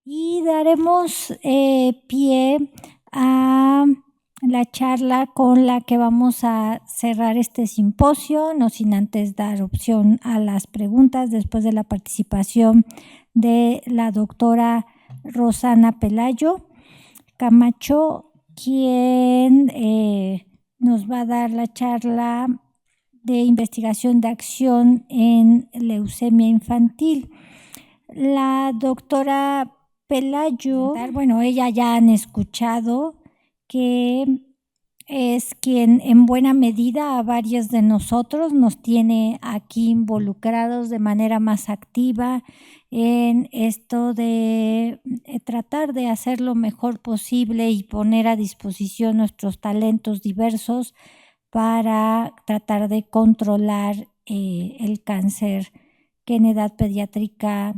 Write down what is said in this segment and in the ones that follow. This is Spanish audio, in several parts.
y daremos pie a la charla con la que vamos a cerrar este simposio, no sin antes dar opción a las preguntas después de la participación de la doctora Rosana Pelayo Camacho, quien nos va a dar la charla de investigación de acción en leucemia infantil. La doctora Pelayo, bueno, ella ya han escuchado que es quien en buena medida a varios de nosotros nos tiene aquí involucrados de manera más activa en esto de tratar de hacer lo mejor posible y poner a disposición nuestros talentos diversos para tratar de controlar el cáncer que en edad pediátrica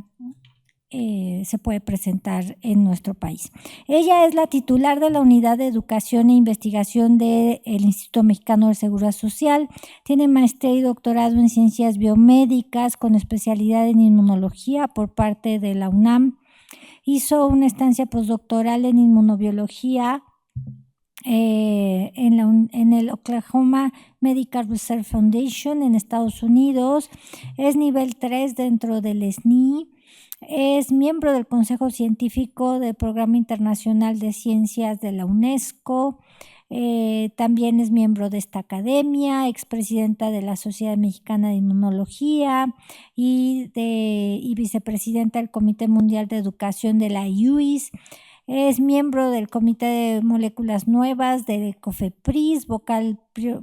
se puede presentar en nuestro país. Ella es la titular de la Unidad de Educación e Investigación del Instituto Mexicano de Seguridad Social, tiene maestría y doctorado en Ciencias Biomédicas con especialidad en Inmunología por parte de la UNAM, hizo una estancia postdoctoral en Inmunobiología en el Oklahoma Medical Research Foundation en Estados Unidos, es nivel 3 dentro del SNI, es miembro del Consejo Científico del Programa Internacional de Ciencias de la UNESCO, también es miembro de esta academia, expresidenta de la Sociedad Mexicana de Inmunología y vicepresidenta del Comité Mundial de Educación de la UIS. Es miembro del Comité de Moléculas Nuevas de COFEPRIS, vocal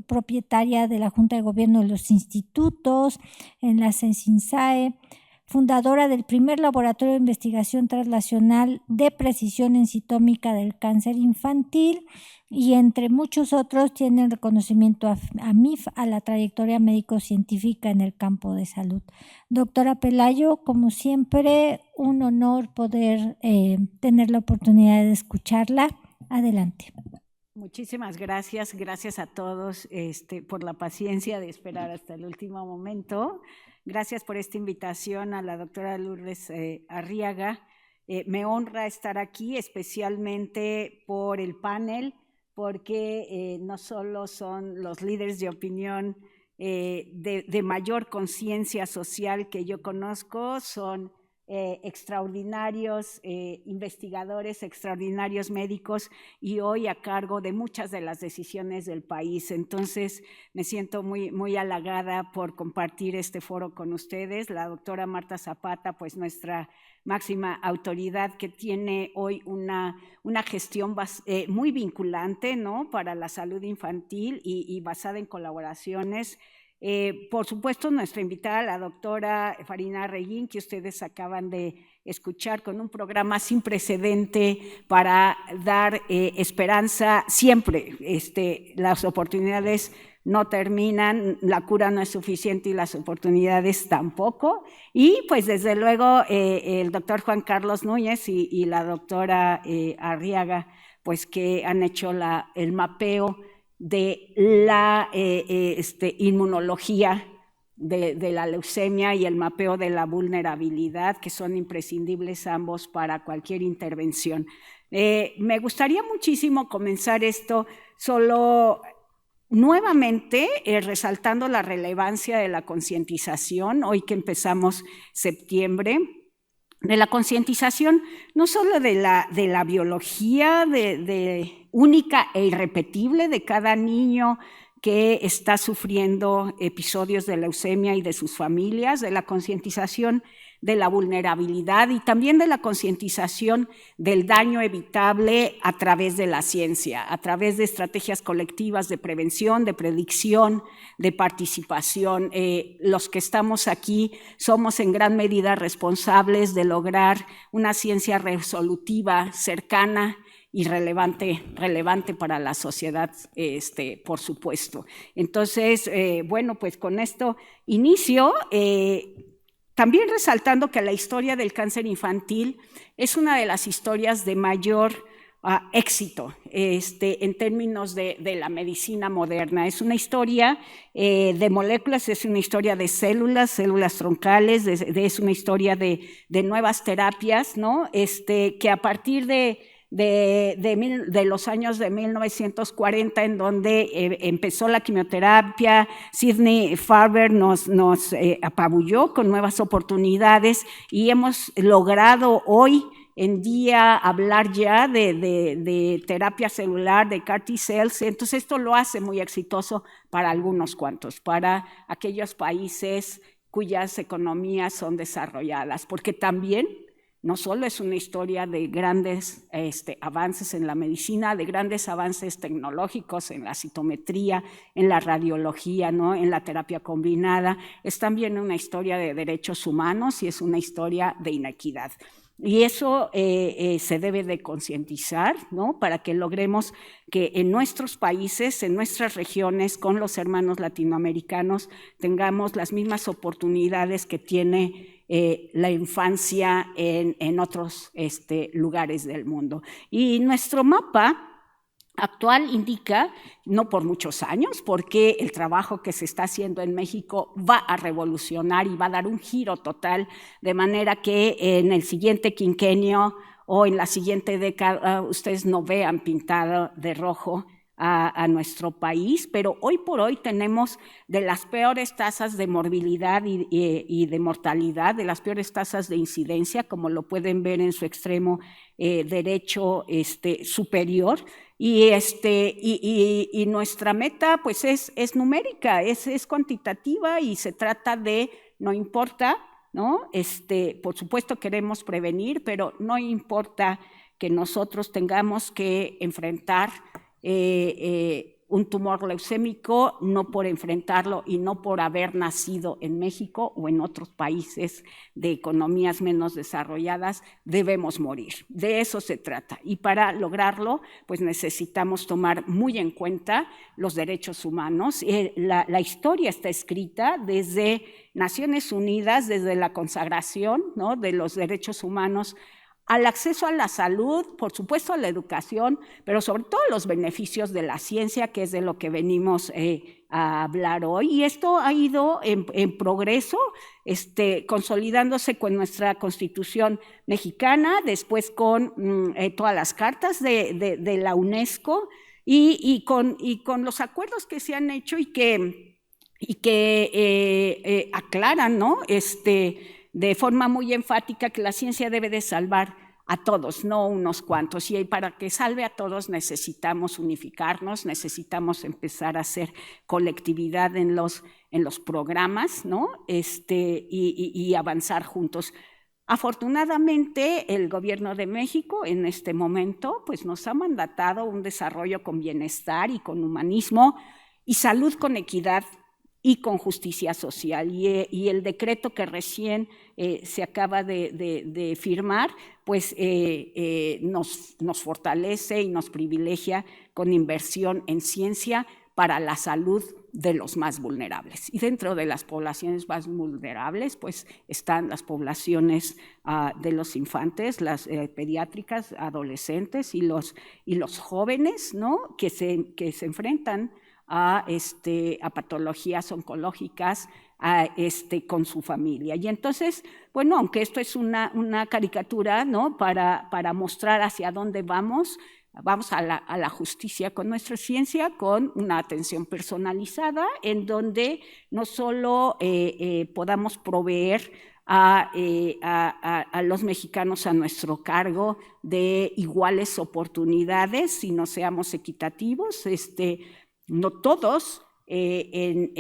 propietaria de la Junta de Gobierno de los Institutos en la CENSINSAE, fundadora del primer laboratorio de investigación translacional de precisión en citómica del cáncer infantil y entre muchos otros tiene el reconocimiento a MIF a la trayectoria médico-científica en el campo de salud. Doctora Pelayo, como siempre, un honor poder tener la oportunidad de escucharla. Adelante. Muchísimas gracias, gracias a todos por la paciencia de esperar hasta el último momento. Gracias por esta invitación a la doctora Lourdes Arriaga. Me honra estar aquí, especialmente por el panel, porque no solo son los líderes de opinión de mayor conciencia social que yo conozco, son extraordinarios investigadores, extraordinarios médicos y hoy a cargo de muchas de las decisiones del país. Entonces me siento muy halagada por compartir este foro con ustedes. La doctora Marta Zapata, pues nuestra máxima autoridad que tiene hoy una gestión muy vinculante, ¿no?, para la salud infantil y basada en colaboraciones. Por supuesto, nuestra invitada, la doctora Farina Reguín, que ustedes acaban de escuchar con un programa sin precedente para dar esperanza siempre. Las oportunidades no terminan, la cura no es suficiente y las oportunidades tampoco. Y pues desde luego el doctor Juan Carlos Núñez y la doctora Arriaga, pues que han hecho el mapeo de la inmunología de la leucemia y el mapeo de la vulnerabilidad, que son imprescindibles ambos para cualquier intervención. Me gustaría muchísimo comenzar esto solo nuevamente resaltando la relevancia de la concientización, hoy que empezamos septiembre, de la concientización no solo de la biología única e irrepetible de cada niño que está sufriendo episodios de leucemia y de sus familias, de la concientización de la vulnerabilidad y también de la concientización del daño evitable a través de la ciencia, a través de estrategias colectivas de prevención, de predicción, de participación. Los que estamos aquí somos en gran medida responsables de lograr una ciencia resolutiva, cercana y relevante para la sociedad, por supuesto. Entonces, bueno, pues con esto inicio, también resaltando que la historia del cáncer infantil es una de las historias de mayor éxito en términos de la medicina moderna. Es una historia de moléculas, es una historia de células troncales, es una historia de nuevas terapias, ¿no? Que a partir de los años de 1940, en donde empezó la quimioterapia, Sidney Farber nos apabulló con nuevas oportunidades y hemos logrado hoy en día hablar ya de terapia celular, de CAR T-cells. Entonces esto lo hace muy exitoso para algunos cuantos, para aquellos países cuyas economías son desarrolladas, porque también no solo es una historia de grandes avances en la medicina, de grandes avances tecnológicos en la citometría, en la radiología, ¿no? En la terapia combinada, es también una historia de derechos humanos y es una historia de inequidad. Y eso se debe de concientizar, ¿no? Para que logremos que en nuestros países, en nuestras regiones, con los hermanos latinoamericanos, tengamos las mismas oportunidades que tiene la infancia en otros lugares del mundo. Y nuestro mapa actual indica, no por muchos años, porque el trabajo que se está haciendo en México va a revolucionar y va a dar un giro total, de manera que en el siguiente quinquenio o en la siguiente década ustedes no vean pintado de rojo a nuestro país, pero hoy por hoy tenemos de las peores tasas de morbilidad y de mortalidad, de las peores tasas de incidencia, como lo pueden ver en su extremo derecho superior, y nuestra meta pues es numérica, es cuantitativa y se trata de, no importa, ¿no? Por supuesto queremos prevenir, pero no importa que nosotros tengamos que enfrentar un tumor leucémico, no por enfrentarlo y no por haber nacido en México o en otros países de economías menos desarrolladas, debemos morir. De eso se trata. Y para lograrlo, pues necesitamos tomar muy en cuenta los derechos humanos. La historia está escrita desde Naciones Unidas, desde la consagración, ¿no?, de los derechos humanos, al acceso a la salud, por supuesto a la educación, pero sobre todo los beneficios de la ciencia, que es de lo que venimos a hablar hoy. Y esto ha ido en progreso, consolidándose con nuestra Constitución mexicana, después con todas las cartas de la UNESCO y con los acuerdos que se han hecho y que aclaran, ¿no?, de forma muy enfática que la ciencia debe de salvar a todos, no unos cuantos. Y para que salve a todos necesitamos unificarnos, necesitamos empezar a hacer colectividad en los programas, ¿no?, y avanzar juntos. Afortunadamente, el gobierno de México en este momento pues, nos ha mandatado un desarrollo con bienestar y con humanismo y salud con equidad y con justicia social. Y el decreto que recién se acaba de firmar, pues nos fortalece y nos privilegia con inversión en ciencia para la salud de los más vulnerables. Y dentro de las poblaciones más vulnerables, pues están las poblaciones de los infantes, las pediátricas, adolescentes y los jóvenes, ¿no?, que se enfrentan a patologías oncológicas con su familia. Y entonces, bueno, aunque esto es una caricatura, ¿no?, para mostrar hacia dónde vamos a la justicia con nuestra ciencia, con una atención personalizada, en donde no solo podamos proveer a los mexicanos a nuestro cargo de iguales oportunidades, sino seamos equitativos. No todos en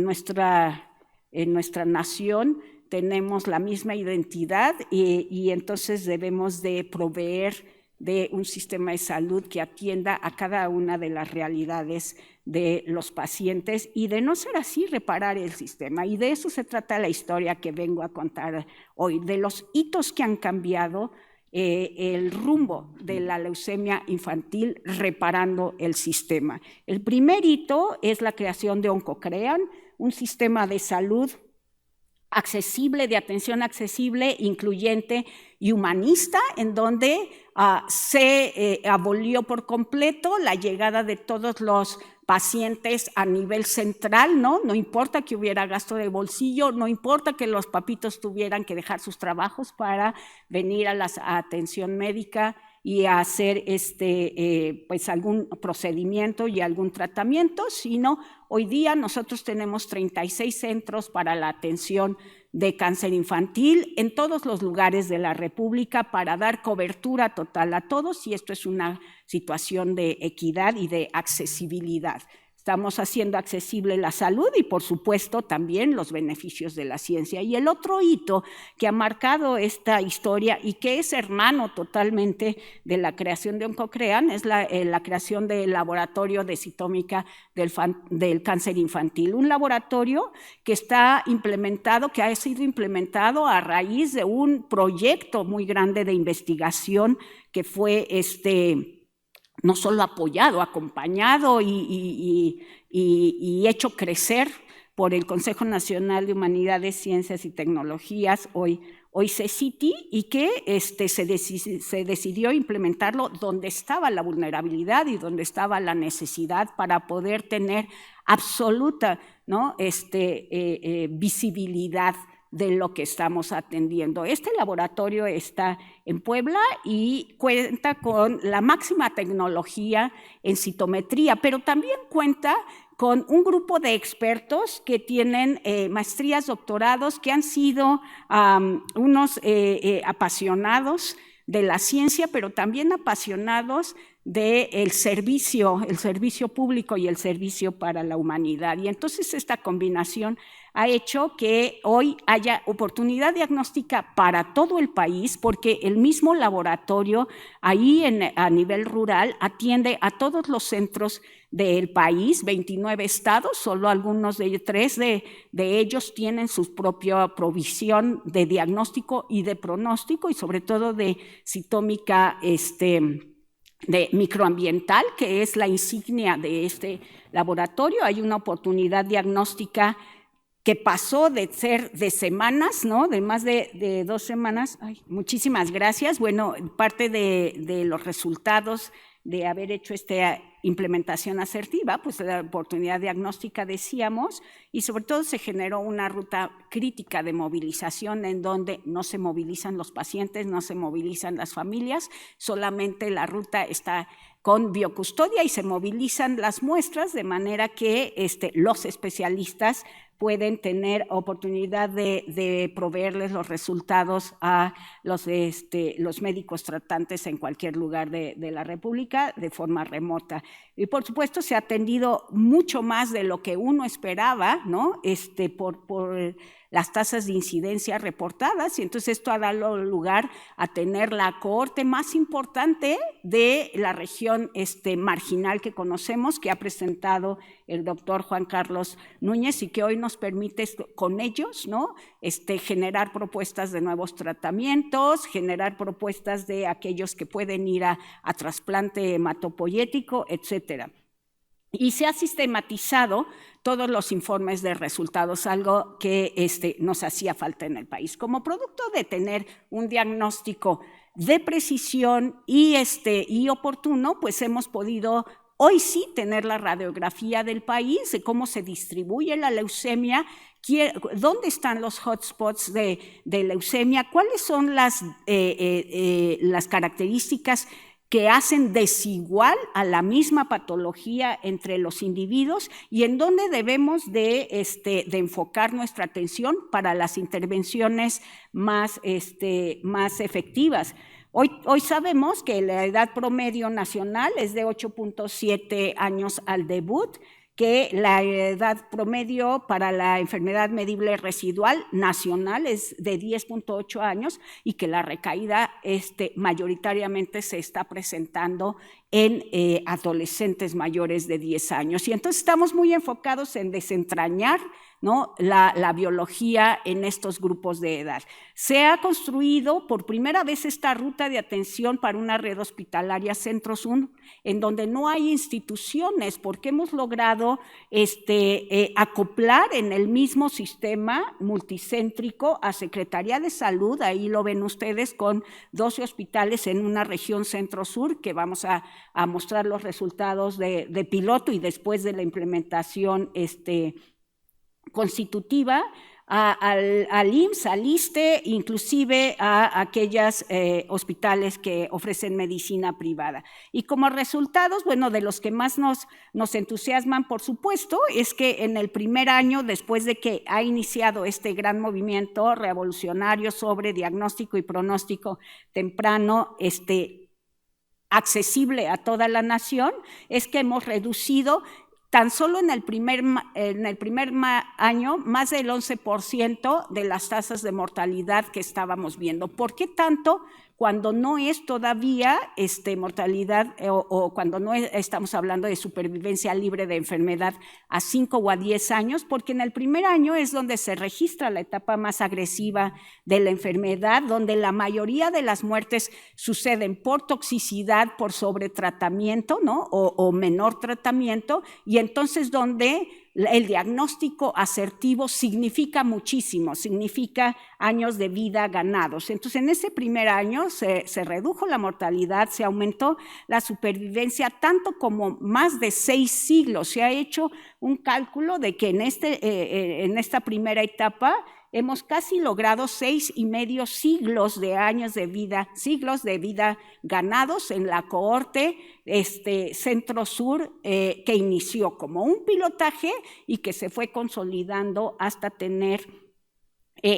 nuestra nación tenemos la misma identidad y entonces debemos de proveer de un sistema de salud que atienda a cada una de las realidades de los pacientes y, de no ser así, reparar el sistema. Y de eso se trata la historia que vengo a contar hoy, de los hitos que han cambiado el rumbo de la leucemia infantil, reparando el sistema. El primer hito es la creación de OncoCrean, un sistema de salud accesible, de atención accesible, incluyente y humanista, en donde se abolió por completo la llegada de todos los pacientes a nivel central, ¿no? No importa que hubiera gasto de bolsillo, no importa que los papitos tuvieran que dejar sus trabajos para venir a la atención médica y a hacer pues algún procedimiento y algún tratamiento, sino hoy día nosotros tenemos 36 centros para la atención de cáncer infantil en todos los lugares de la República para dar cobertura total a todos, y esto es una situación de equidad y de accesibilidad. Estamos haciendo accesible la salud y, por supuesto, también los beneficios de la ciencia. Y el otro hito que ha marcado esta historia y que es hermano totalmente de la creación de OncoCrean es la creación del laboratorio de citómica del cáncer infantil. Un laboratorio que está implementado, que ha sido implementado a raíz de un proyecto muy grande de investigación que fue no solo apoyado, acompañado y hecho crecer por el Consejo Nacional de Humanidades, Ciencias y Tecnologías, hoy CECITI, y que se decidió implementarlo donde estaba la vulnerabilidad y donde estaba la necesidad para poder tener absoluta, ¿no? Visibilidad de lo que estamos atendiendo. Este laboratorio está en Puebla y cuenta con la máxima tecnología en citometría, pero también cuenta con un grupo de expertos que tienen maestrías, doctorados, que han sido unos apasionados de la ciencia, pero también apasionados del servicio, el servicio público y el servicio para la humanidad. Y entonces esta combinación ha hecho que hoy haya oportunidad diagnóstica para todo el país, porque el mismo laboratorio ahí a nivel rural atiende a todos los centros del país, 29 estados, solo algunos de 3 de ellos tienen su propia provisión de diagnóstico y de pronóstico, y sobre todo de citómica de microambiental, que es la insignia de este laboratorio. Hay una oportunidad diagnóstica que pasó de ser de semanas, ¿no? De más de 2 semanas. Ay, muchísimas gracias. Bueno, parte de los resultados de haber hecho esta implementación asertiva, pues la oportunidad diagnóstica, decíamos, y sobre todo se generó una ruta crítica de movilización en donde no se movilizan los pacientes, no se movilizan las familias, solamente la ruta está con biocustodia y se movilizan las muestras de manera que los especialistas pueden tener oportunidad de proveerles los resultados a los médicos tratantes en cualquier lugar de la República de forma remota. Y por supuesto se ha atendido mucho más de lo que uno esperaba, ¿no? Por las tasas de incidencia reportadas, y entonces esto ha dado lugar a tener la cohorte más importante de la región marginal que conocemos, que ha presentado el doctor Juan Carlos Núñez, y que hoy nos permite con ellos, ¿no? Generar propuestas de nuevos tratamientos, generar propuestas de aquellos que pueden ir a trasplante hematopoyético, etcétera. Y se ha sistematizado todos los informes de resultados, algo que nos hacía falta en el país. Como producto de tener un diagnóstico de precisión y oportuno, pues hemos podido hoy sí tener la radiografía del país, de cómo se distribuye la leucemia, dónde están los hotspots de leucemia, cuáles son las características que hacen desigual a la misma patología entre los individuos y en dónde debemos de enfocar nuestra atención para las intervenciones más efectivas. Hoy sabemos que la edad promedio nacional es de 8.7 años al debut, que la edad promedio para la enfermedad medible residual nacional es de 10.8 años y que la recaída mayoritariamente se está presentando en adolescentes mayores de 10 años. Y entonces estamos muy enfocados en desentrañar, ¿no?, la biología en estos grupos de edad. Se ha construido por primera vez esta ruta de atención para una red hospitalaria Centro-Sur, en donde no hay instituciones, porque hemos logrado acoplar en el mismo sistema multicéntrico a Secretaría de Salud. Ahí lo ven ustedes, con 12 hospitales en una región Centro-Sur, que vamos a mostrar los resultados de piloto y después de la implementación constitutiva, al IMSS, al ISSSTE, inclusive a aquellos hospitales que ofrecen medicina privada. Y como resultados, bueno, de los que más nos entusiasman, por supuesto, es que en el primer año, después de que ha iniciado este gran movimiento revolucionario sobre diagnóstico y pronóstico temprano, accesible a toda la nación, es que hemos reducido tan solo en el primer año más del 11% de las tasas de mortalidad que estábamos viendo. ¿Por qué tanto? Cuando no es todavía mortalidad o cuando no estamos hablando de supervivencia libre de enfermedad a 5 o a 10 años, porque en el primer año es donde se registra la etapa más agresiva de la enfermedad, donde la mayoría de las muertes suceden por toxicidad, por sobretratamiento, ¿no?, o menor tratamiento, y entonces donde el diagnóstico asertivo significa muchísimo, significa años de vida ganados. Entonces, en ese primer año se redujo la mortalidad, se aumentó la supervivencia tanto como más de 6 siglos. Se ha hecho un cálculo de que en esta primera etapa hemos casi logrado 6,5 siglos de años de vida, siglos de vida ganados en la cohorte Centro-Sur, que inició como un pilotaje y que se fue consolidando hasta tener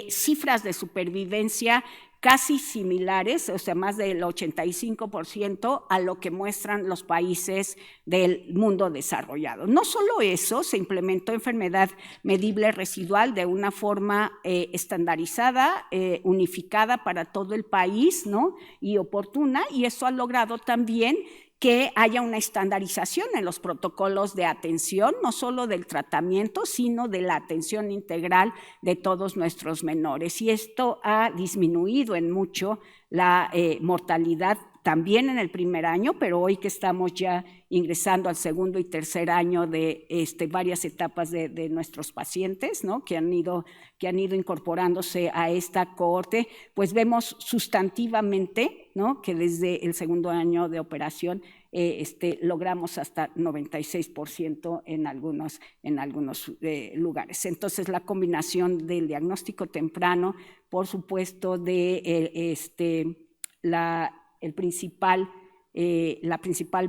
cifras de supervivencia casi similares, o sea, más del 85% a lo que muestran los países del mundo desarrollado. No solo eso, se implementó enfermedad medible residual de una forma estandarizada, unificada para todo el país, ¿no?, y oportuna, y eso ha logrado también que haya una estandarización en los protocolos de atención, no solo del tratamiento, sino de la atención integral de todos nuestros menores. Y esto ha disminuido en mucho la mortalidad también en el primer año, pero hoy que estamos ya ingresando al segundo y tercer año de varias etapas de nuestros pacientes, ¿no?, que han ido incorporándose a esta cohorte, pues vemos sustantivamente, ¿no?, que desde el segundo año de operación logramos hasta 96% en algunos lugares. Entonces, la combinación del diagnóstico temprano, por supuesto, de la principal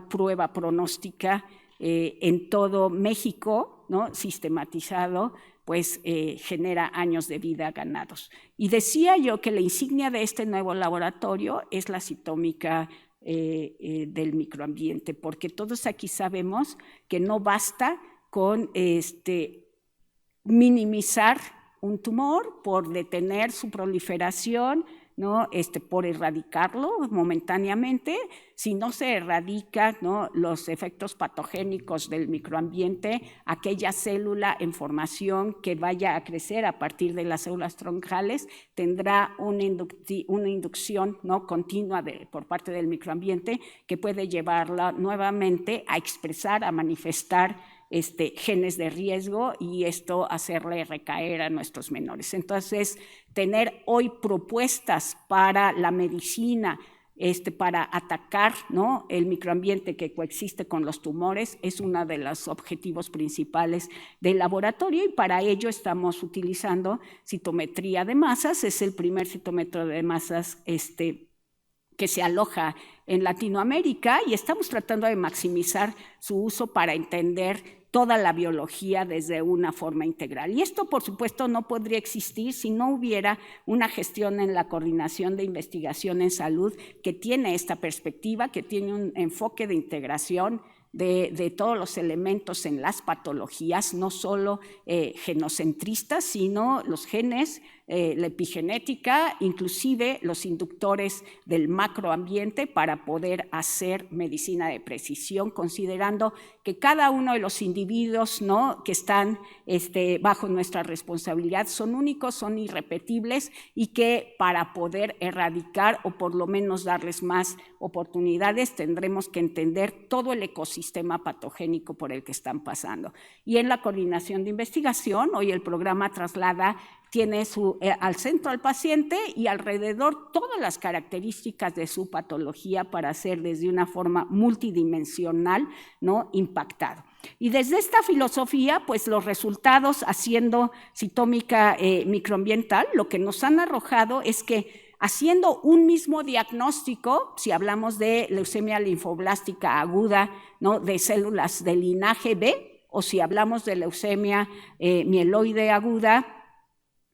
prueba pronóstica en todo México, ¿no?, sistematizado, pues genera años de vida ganados. Y decía yo que la insignia de este nuevo laboratorio es la citómica del microambiente, porque todos aquí sabemos que no basta con minimizar un tumor por detener su proliferación, ¿no?, por erradicarlo momentáneamente. Si no se erradica, ¿no?, los efectos patogénicos del microambiente, aquella célula en formación que vaya a crecer a partir de las células troncales tendrá una inducción, ¿no?, continua por parte del microambiente, que puede llevarla nuevamente a expresar, a manifestar genes de riesgo, y esto hacerle recaer a nuestros menores. Entonces, tener hoy propuestas para la medicina, para atacar, ¿no?, el microambiente que coexiste con los tumores, es uno de los objetivos principales del laboratorio, y para ello estamos utilizando citometría de masas. Es el primer citómetro de masas que se aloja en Latinoamérica, y estamos tratando de maximizar su uso para entender toda la biología desde una forma integral. Y esto, por supuesto, no podría existir si no hubiera una gestión en la Coordinación de Investigación en Salud que tiene esta perspectiva, que tiene un enfoque de integración de todos los elementos en las patologías, no solo genocentristas, sino los genes, la epigenética, inclusive los inductores del macroambiente para poder hacer medicina de precisión, considerando que cada uno de los individuos, ¿no?, que están bajo nuestra responsabilidad son únicos, son irrepetibles y que para poder erradicar o por lo menos darles más oportunidades tendremos que entender todo el ecosistema patogénico por el que están pasando. Y en la coordinación de investigación, hoy el programa tiene al centro al paciente y alrededor todas las características de su patología para hacer desde una forma multidimensional, ¿no?, impactado. Y desde esta filosofía, pues los resultados haciendo citómica microambiental, lo que nos han arrojado es que haciendo un mismo diagnóstico, si hablamos de leucemia linfoblástica aguda, ¿no?, de células del linaje B, o si hablamos de leucemia mieloide aguda,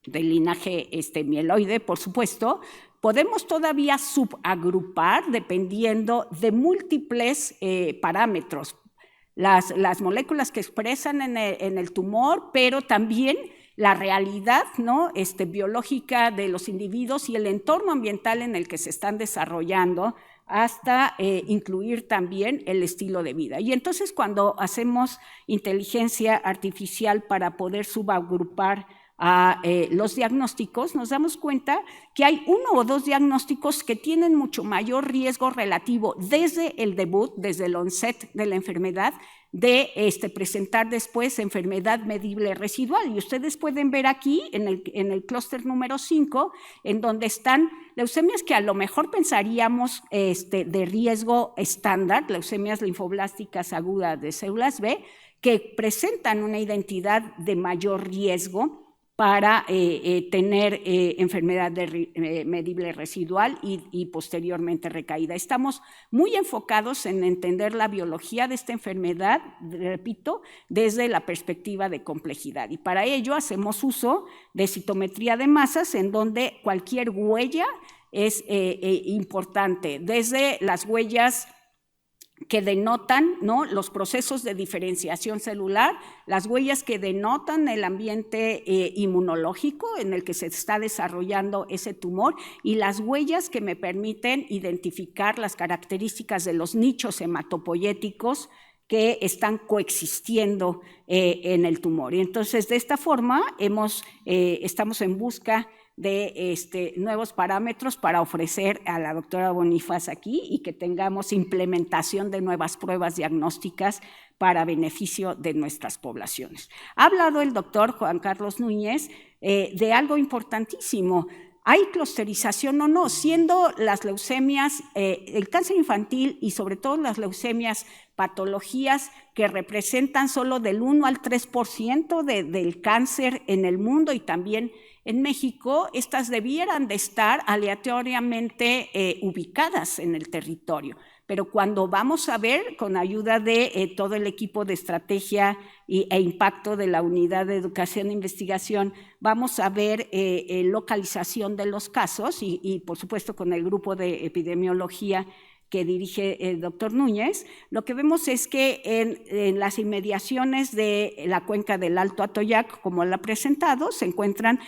del linaje mieloide, por supuesto, podemos todavía subagrupar dependiendo de múltiples parámetros. Las moléculas que expresan en el tumor, pero también la realidad, ¿no?, biológica de los individuos y el entorno ambiental en el que se están desarrollando, hasta incluir también el estilo de vida. Y entonces cuando hacemos inteligencia artificial para poder subagrupar a los diagnósticos, nos damos cuenta que hay uno o dos diagnósticos que tienen mucho mayor riesgo relativo desde el debut, desde el onset de la enfermedad, de presentar después enfermedad medible residual. Y ustedes pueden ver aquí en el clúster número 5, en donde están leucemias que a lo mejor pensaríamos de riesgo estándar, leucemias linfoblásticas agudas de células B, que presentan una identidad de mayor riesgo para tener enfermedad medible residual y posteriormente recaída. Estamos muy enfocados en entender la biología de esta enfermedad, repito, desde la perspectiva de complejidad. Y para ello hacemos uso de citometría de masas, en donde cualquier huella es importante, desde las huellas que denotan, ¿no?, los procesos de diferenciación celular, las huellas que denotan el ambiente inmunológico en el que se está desarrollando ese tumor y las huellas que me permiten identificar las características de los nichos hematopoyéticos que están coexistiendo en el tumor. Y entonces, de esta forma, estamos en busca de nuevos parámetros para ofrecer a la doctora Bonifaz aquí y que tengamos implementación de nuevas pruebas diagnósticas para beneficio de nuestras poblaciones. Ha hablado el doctor Juan Carlos Núñez de algo importantísimo. ¿Hay clusterización o no? Siendo las leucemias, el cáncer infantil y sobre todo las leucemias patologías que representan solo del 1 al 3% del cáncer en el mundo y también en México, estas debieran de estar aleatoriamente ubicadas en el territorio. Pero cuando vamos a ver, con ayuda de todo el equipo de estrategia e impacto de la Unidad de Educación e Investigación, vamos a ver localización de los casos y por supuesto con el grupo de epidemiología que dirige el doctor Núñez, lo que vemos es que en las inmediaciones de la cuenca del Alto Atoyac, como él ha presentado, se encuentran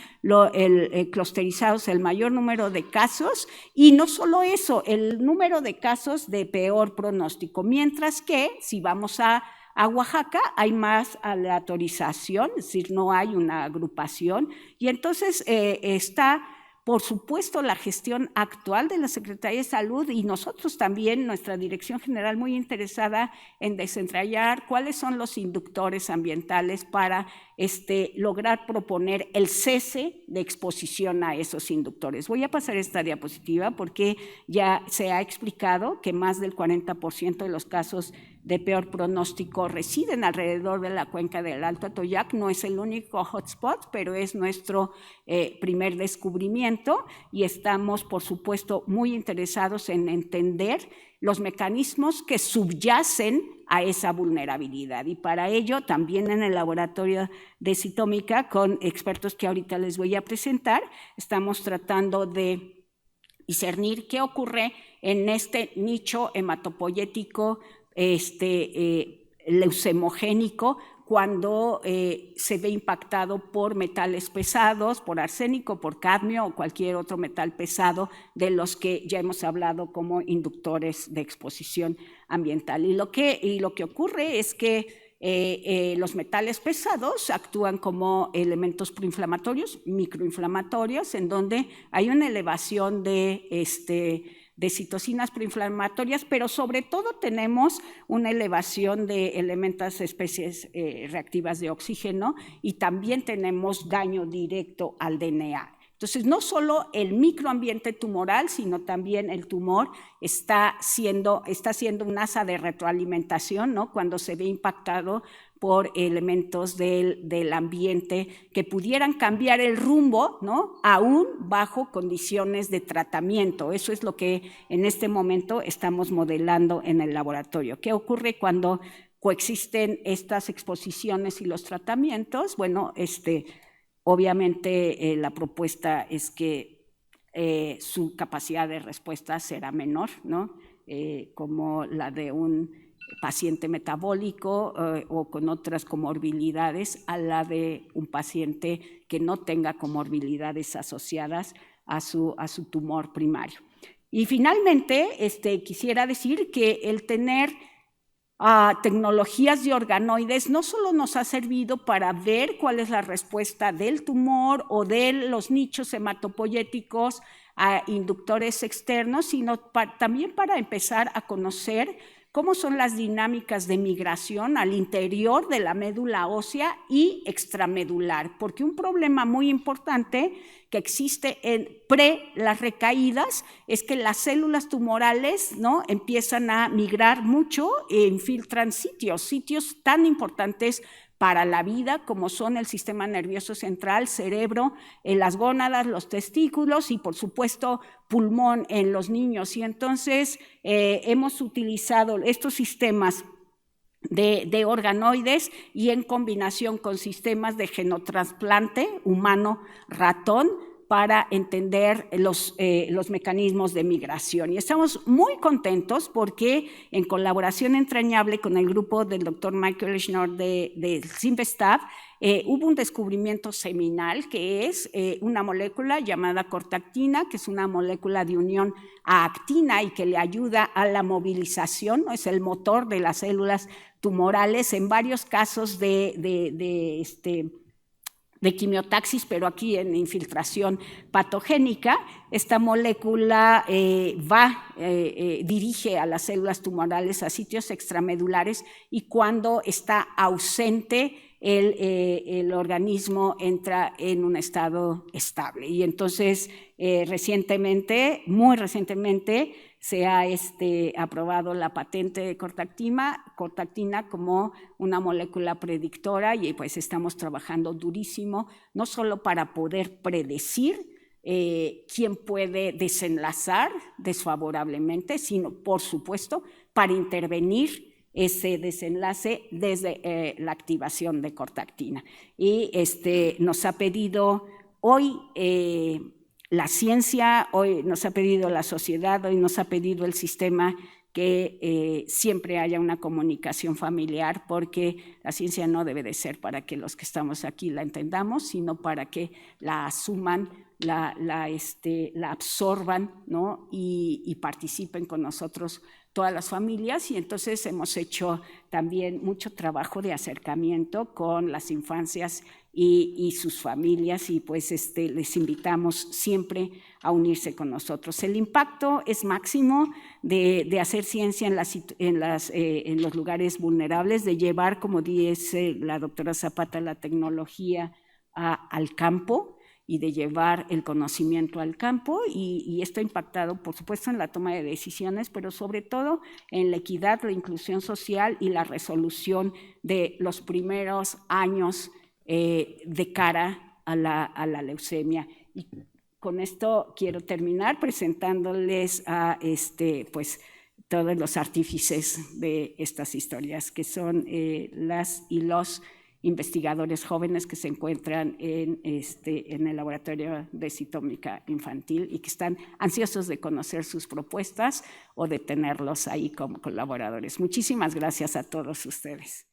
clusterizados el mayor número de casos y no solo eso, el número de casos de peor pronóstico, mientras que si vamos a Oaxaca hay más aleatorización, es decir, no hay una agrupación y entonces está por supuesto, la gestión actual de la Secretaría de Salud y nosotros también, nuestra Dirección General, muy interesada en desentrañar cuáles son los inductores ambientales para lograr proponer el cese de exposición a esos inductores. Voy a pasar esta diapositiva porque ya se ha explicado que más del 40% de los casos de peor pronóstico residen alrededor de la cuenca del Alto Atoyac. No es el único hotspot, pero es nuestro primer descubrimiento y estamos, por supuesto, muy interesados en entender los mecanismos que subyacen a esa vulnerabilidad. Y para ello, también en el laboratorio de citómica, con expertos que ahorita les voy a presentar, estamos tratando de discernir qué ocurre en este nicho hematopoyético leucemogénico cuando se ve impactado por metales pesados, por arsénico, por cadmio o cualquier otro metal pesado de los que ya hemos hablado como inductores de exposición ambiental. Y lo que ocurre es que los metales pesados actúan como elementos proinflamatorios, microinflamatorios, en donde hay una elevación de citocinas proinflamatorias, pero sobre todo tenemos una elevación de elementos especies reactivas de oxígeno y también tenemos daño directo al DNA. Entonces, no solo el microambiente tumoral, sino también el tumor está haciendo un asa de retroalimentación, ¿no? Cuando se ve impactado por elementos del ambiente que pudieran cambiar el rumbo, ¿no? Aún bajo condiciones de tratamiento. Eso es lo que en este momento estamos modelando en el laboratorio. ¿Qué ocurre cuando coexisten estas exposiciones y los tratamientos? Bueno, obviamente la propuesta es que su capacidad de respuesta será menor, ¿no? Como la de un paciente metabólico o con otras comorbilidades a la de un paciente que no tenga comorbilidades asociadas a su tumor primario. Y finalmente, quisiera decir que el tener tecnologías de organoides no solo nos ha servido para ver cuál es la respuesta del tumor o de los nichos hematopoyéticos a inductores externos, sino también para empezar a conocer cómo son las dinámicas de migración al interior de la médula ósea y extramedular, porque un problema muy importante que existe las recaídas es que las células tumorales, ¿no?, empiezan a migrar mucho e infiltran sitios tan importantes para la vida, como son el sistema nervioso central, cerebro, las gónadas, los testículos y, por supuesto, pulmón en los niños. Y entonces hemos utilizado estos sistemas de organoides y en combinación con sistemas de genotrasplante humano-ratón para entender los mecanismos de migración. Y estamos muy contentos porque en colaboración entrañable con el grupo del doctor Michael Schnorr de Simvestab, hubo un descubrimiento seminal que es una molécula llamada cortactina, que es una molécula de unión a actina y que le ayuda a la movilización, ¿no? Es el motor de las células tumorales en varios casos de quimiotaxis, pero aquí en infiltración patogénica. Esta molécula dirige a las células tumorales a sitios extramedulares y cuando está ausente el organismo entra en un estado estable. Y entonces muy recientemente, se ha aprobado la patente de cortactina como una molécula predictora y pues estamos trabajando durísimo, no solo para poder predecir quién puede desenlazar desfavorablemente, sino por supuesto para intervenir ese desenlace desde la activación de cortactina. Y nos ha pedido hoy la ciencia, hoy nos ha pedido la sociedad, hoy nos ha pedido el sistema que siempre haya una comunicación familiar, porque la ciencia no debe de ser para que los que estamos aquí la entendamos, sino para que la asuman, la absorban, ¿no? y participen con nosotros todas las familias. Y entonces hemos hecho también mucho trabajo de acercamiento con las infancias y sus familias, y pues les invitamos siempre a unirse con nosotros. El impacto es máximo de hacer ciencia en los lugares vulnerables, de llevar, como dice la doctora Zapata, la tecnología al campo y de llevar el conocimiento al campo, y esto ha impactado, por supuesto, en la toma de decisiones, pero sobre todo en la equidad, la inclusión social y la resolución de los primeros años de cara a la leucemia. Y con esto quiero terminar presentándoles a pues, todos los artífices de estas historias, que son las y los investigadores jóvenes que se encuentran en el Laboratorio de Citómica Infantil y que están ansiosos de conocer sus propuestas o de tenerlos ahí como colaboradores. Muchísimas gracias a todos ustedes.